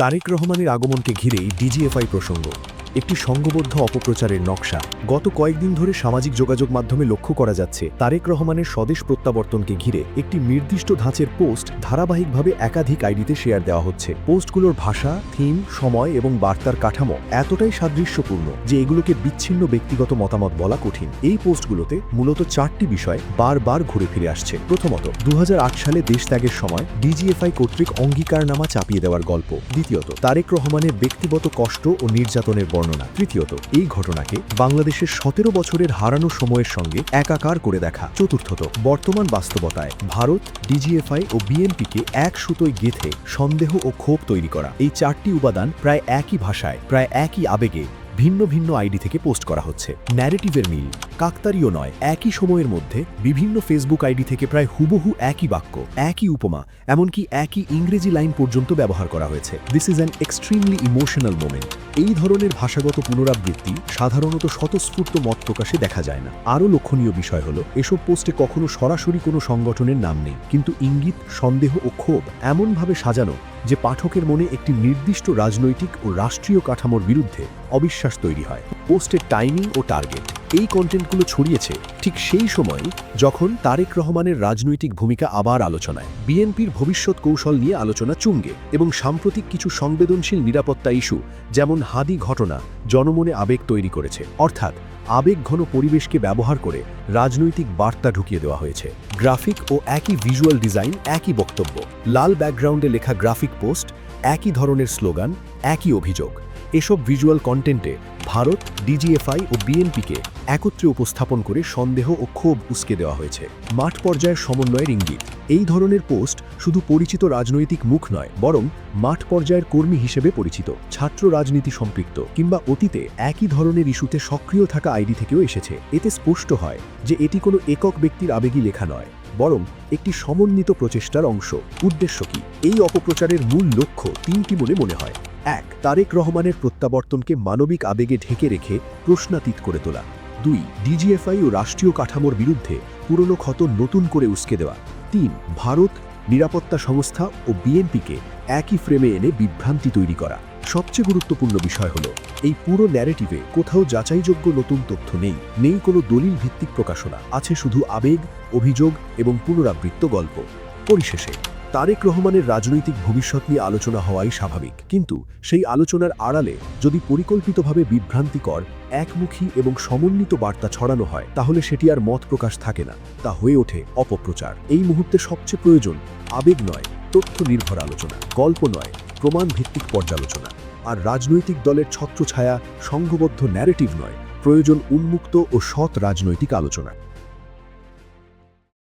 তারেক রহমানের আগমনকে ঘিরেই ডিজিএফআই প্রসঙ্গ। একটি সংঘবদ্ধ অপপ্রচারের নকশা। গত কয়েকদিন ধরে সামাজিক যোগাযোগ মাধ্যমে লক্ষ্য করা যাচ্ছে তারেক রহমানের স্বদেশ প্রত্যাবর্তনকে ঘিরে একটি নির্দিষ্ট ধাঁচের পোস্ট ধারাবাহিকভাবে একাধিক আইডিতে শেয়ার দেওয়া হচ্ছে। পোস্টগুলোর ভাষা, থিম, সময় এবং বার্তার কাঠামো এতটাই সাদৃশ্যপূর্ণ যে এগুলোকে বিচ্ছিন্ন ব্যক্তিগত মতামত বলা কঠিন। এই পোস্টগুলোতে মূলত চারটি বিষয় বারবার ঘুরে ফিরে আসছে। প্রথমত, 2008 সালে দেশত্যাগের সময় ডিজিএফআই কর্তৃক অঙ্গীকারনামা চাপিয়ে দেওয়ার গল্প। দ্বিতীয়ত, তারেক রহমানের ব্যক্তিগত কষ্ট ও নির্যাতনের বর্ণনা। তৃতীয়ত, এই ঘটনাকে বাংলাদেশের 17 বছরের হারানো সময়ের সঙ্গে একাকার করে দেখা। চতুর্থত, বর্তমান বাস্তবতায় ভারত, ডিজিএফআই ও বিএনপিকে এক সুতোয় গেঁথে সন্দেহ ও ক্ষোভ তৈরি করা। এই চারটি উপাদান প্রায় একই ভাষায়, প্রায় একই আবেগে ভিন্ন ভিন্ন আইডি থেকে পোস্ট করা হচ্ছে। ন্যারেটিভের মিল কাকতারীয় নয়। একই সময়ের মধ্যে বিভিন্ন ফেসবুক আইডি থেকে প্রায় হুবহু একই বাক্য, একই উপমা, এমনকি একই ইংরেজি লাইন পর্যন্ত ব্যবহার করা হয়েছে। This is an extremely emotional moment. এই ধরনের ভাষাগত পুনরাবৃত্তি সাধারণত স্বতঃস্ফূর্ত মত প্রকাশে দেখা যায় না। আরও লক্ষণীয় বিষয় হল, এসব পোস্টে কখনো সরাসরি কোনো সংগঠনের নাম নেই, কিন্তু ইঙ্গিত, সন্দেহ ও ক্ষোভ এমনভাবে সাজানো যে পাঠকের মনে একটি নির্দিষ্ট রাজনৈতিক ও রাষ্ট্রীয় কাঠামোর বিরুদ্ধে অবিশ্বাস তৈরি হয়। পোস্টের টাইমিং ও টার্গেট। এই কন্টেন্টগুলো ছড়িয়েছে ঠিক সেই সময়ই যখন তারেক রহমানের রাজনৈতিক ভূমিকা আবার আলোচনায়, বিএনপির ভবিষ্যৎ কৌশল নিয়ে আলোচনা চুঙ্গে এবং সাম্প্রতিক কিছু সংবেদনশীল নিরাপত্তা ইস্যু যেমন হাদি ঘটনা জনমনে আবেগ তৈরি করেছে। অর্থাৎ আবেগঘন পরিবেশকে ব্যবহার করে রাজনৈতিক বার্তা ঢুকিয়ে দেওয়া হয়েছে। গ্রাফিক ও একই ভিজুয়াল ডিজাইন, একই বক্তব্য, লাল ব্যাকগ্রাউন্ডে লেখা গ্রাফিক পোস্ট, একই ধরনের স্লোগান, একই অভিযোগ। এসব ভিজুয়াল কন্টেন্টে ভারত, ডিজিএফআই ও বিএনপিকে একত্রে উপস্থাপন করে সন্দেহ ও ক্ষোভ উস্কে দেওয়া হয়েছে। মাঠ পর্যায়ের সমন্বয়ের ইঙ্গিত। এই ধরনের পোস্ট শুধু পরিচিত রাজনৈতিক মুখ নয়, বরং মাঠ পর্যায়ের কর্মী হিসেবে পরিচিত, ছাত্র রাজনীতি সম্পৃক্ত কিংবা অতীতে একই ধরনের ইস্যুতে সক্রিয় থাকা আইডি থেকেও এসেছে। এতে স্পষ্ট হয় যে এটি কোনো একক ব্যক্তির আবেগী লেখা নয়, বরং একটি সমন্বিত প্রচেষ্টার অংশ। উদ্দেশ্য কি? এই অপপ্রচারের মূল লক্ষ্য তিনটি বলে মনে হয়। 1. তারেক রহমানের প্রত্যাবর্তনকে মানবিক আবেগে ঢেকে রেখে প্রশ্নাতীত করে তোলা। 2. ডিজিএফআই ও রাষ্ট্রীয় কাঠামোর বিরুদ্ধে পুরনো ক্ষত নতুন করে উস্কে দেওয়া। 3. ভারত, নিরাপত্তা সংস্থা ও বিএনপিকে একই ফ্রেমে এনে বিভ্রান্তি তৈরি করা। সবচেয়ে গুরুত্বপূর্ণ বিষয় হলো, এই পুরো ন্যারেটিভে কোথাও যাচাইযোগ্য নতুন তথ্য নেই কোনো দলিল ভিত্তিক প্রকাশনা। আছে শুধু আবেগ, অভিযোগ এবং পুনরাবৃত্ত গল্প। পরিশেষে, তারেক রহমানের রাজনৈতিক ভবিষ্যৎ নিয়ে আলোচনা হওয়াই স্বাভাবিক, কিন্তু সেই আলোচনার আড়ালে যদি পরিকল্পিতভাবে বিভ্রান্তিকর, একমুখী এবং সমন্বিত বার্তা ছড়ানো হয়, তাহলে সেটি আর মত প্রকাশ থাকে না, তা হয়ে ওঠে অপপ্রচার। এই মুহূর্তে সবচেয়ে প্রয়োজন আবেগ নয়, তথ্য নির্ভর আলোচনা, গল্প নয়, প্রমাণ ভিত্তিক পর্যালোচনা। আর রাজনৈতিক দলের ছত্রছায়া, সংঘবদ্ধ ন্যারেটিভ নয়, প্রয়োজন উন্মুক্ত ও সৎ রাজনৈতিক আলোচনা।